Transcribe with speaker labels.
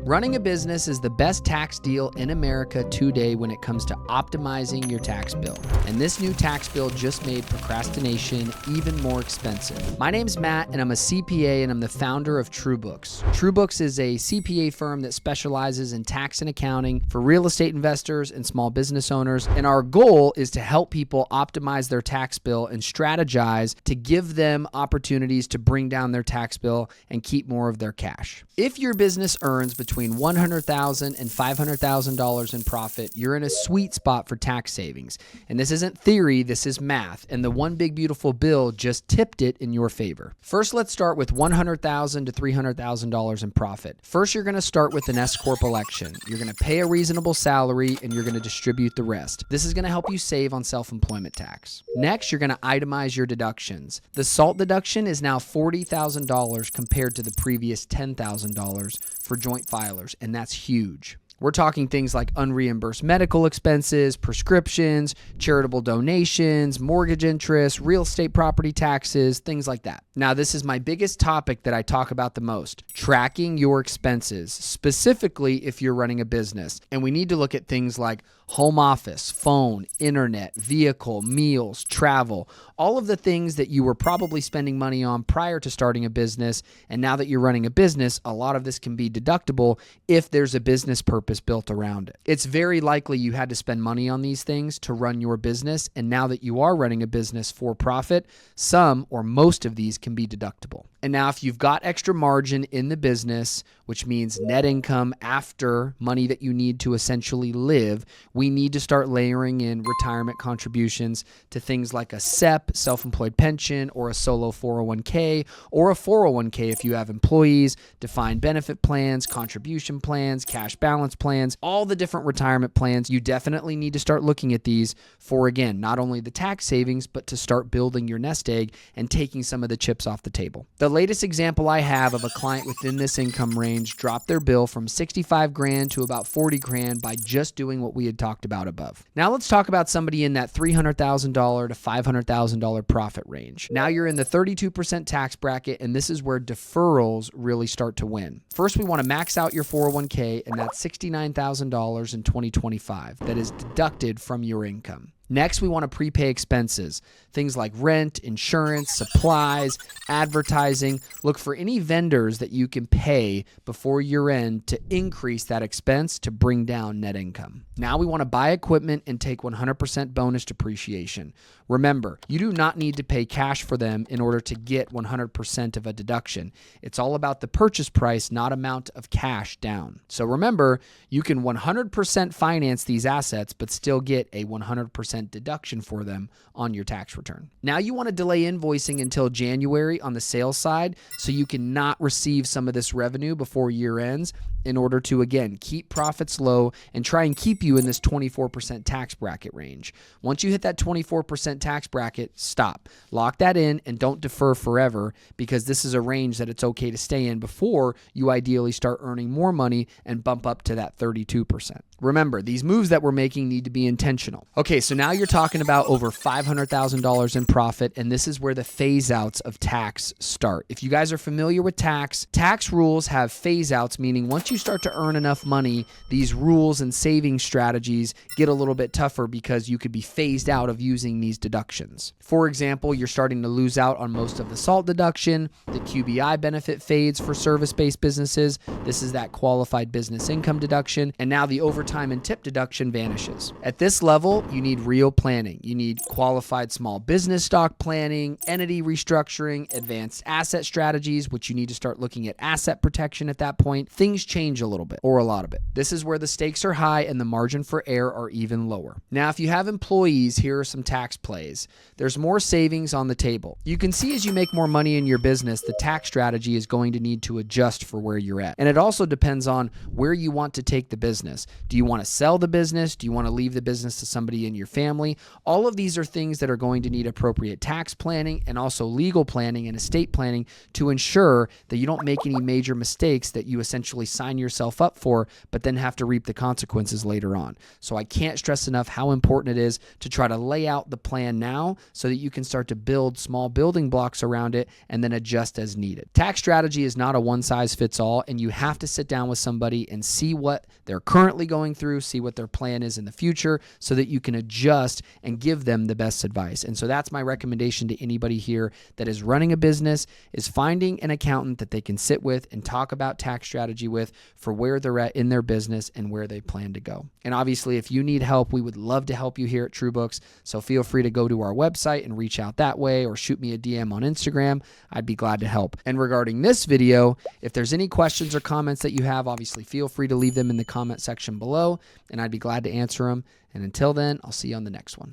Speaker 1: Running a business is the best tax deal in America today when it comes to optimizing your tax bill. And this new tax bill just made procrastination even more expensive. My name's Matt, and I'm a CPA, and I'm the founder of TrueBooks. TrueBooks is a CPA firm that specializes in tax and accounting for real estate investors and small business owners. And our goal is to help people optimize their tax bill and strategize to give them opportunities to bring down their tax bill and keep more of their cash. If your business earns between $100,000 and $500,000 in profit, you're in a sweet spot for tax savings. And this isn't theory, this is math. And the One Big Beautiful Bill just tipped it in your favor. First, let's start with $100,000 to $300,000 in profit. First, you're going to start with an S-Corp election. You're going to pay a reasonable salary and you're going to distribute the rest. This is going to help you save on self-employment tax. Next, you're going to itemize your deductions. The SALT deduction is now $40,000 compared to the previous $10,000 for joint filers, and that's huge. We're talking things like unreimbursed medical expenses, prescriptions, charitable donations, mortgage interest, real estate property taxes, things like that. Now, this is my biggest topic that I talk about the most, tracking your expenses, specifically if you're running a business. And we need to look at things like home office, phone, internet, vehicle, meals, travel, all of the things that you were probably spending money on prior to starting a business. And now that you're running a business, a lot of this can be deductible if there's a business purpose built around it. It's very likely you had to spend money on these things to run your business. And now that you are running a business for profit, some or most of these can be deductible. And now if you've got extra margin in the business, which means net income after money that you need to essentially live, we need to start layering in retirement contributions to things like a SEP, self-employed pension, or a solo 401k, or a 401k if you have employees, defined benefit plans, contribution plans, cash balance plans, all the different retirement plans. You definitely need to start looking at these for, again, not only the tax savings, but to start building your nest egg and taking some of the chips off the table. The latest example I have of a client within this income range dropped their bill from 65 grand to about 40 grand by just doing what we had talked about above. Now let's talk about somebody in that $300,000 to $500,000 profit range. Now you're in the 32% tax bracket, and this is where deferrals really start to win. First, we want to max out your 401k, and that's $69,000 in 2025. That is deducted from your income. Next, we want to prepay expenses, things like rent, insurance, supplies, advertising. Look for any vendors that you can pay before year end to increase that expense to bring down net income. Now we want to buy equipment and take 100% bonus depreciation. Remember, you do not need to pay cash for them in order to get 100% of a deduction. It's all about the purchase price, not amount of cash down. So remember, you can 100% finance these assets, but still get a 100% deduction for them on your tax return. Now you want to delay invoicing until January on the sales side so you cannot receive some of this revenue before year ends in order to, again, keep profits low and try and keep you in this 24% tax bracket range. Once you hit that 24% tax bracket, stop. Lock that in and don't defer forever, because this is a range that it's okay to stay in before you ideally start earning more money and bump up to that 32%. Remember, these moves that we're making need to be intentional. Okay, so now you're talking about over $500,000 in profit, and this is where the phase outs of tax start. If you guys are familiar with tax rules have phase outs, meaning once you start to earn enough money, these rules and saving strategies get a little bit tougher because you could be phased out of using these deductions. For example, you're starting to lose out on most of the SALT deduction, the QBI benefit fades for service-based businesses. This is that qualified business income deduction, and now the overtime and tip deduction vanishes. At this level, you need real planning. You need qualified small business stock planning, entity restructuring, advanced asset strategies, which you need to start looking at asset protection at that point. Things change a little bit, or a lot of it. This is where the stakes are high and the margin for error are even lower. Now, if you have employees, here are some tax plays. There's more savings on the table. You can see as you make more money in your business, the tax strategy is going to need to adjust for where you're at. And it also depends on where you want to take the business. Do you you want to sell the business? Do you want to leave the business to somebody in your family? All of these are things that are going to need appropriate tax planning and also legal planning and estate planning to ensure that you don't make any major mistakes that you essentially sign yourself up for, but then have to reap the consequences later on. So I can't stress enough how important it is to try to lay out the plan now so that you can start to build small building blocks around it and then adjust as needed. Tax strategy is not a one size fits all, and you have to sit down with somebody and see what they're currently going through, see what their plan is in the future so that you can adjust and give them the best advice. And so that's my recommendation to anybody here that is running a business, is finding an accountant that they can sit with and talk about tax strategy with for where they're at in their business and where they plan to go. And obviously, if you need help, we would love to help you here at TrueBooks. So feel free to go to our website and reach out that way, or shoot me a DM on Instagram. I'd be glad to help. And regarding this video, if there's any questions or comments that you have, obviously feel free to leave them in the comment section below, and I'd be glad to answer them. And until then, I'll see you on the next one.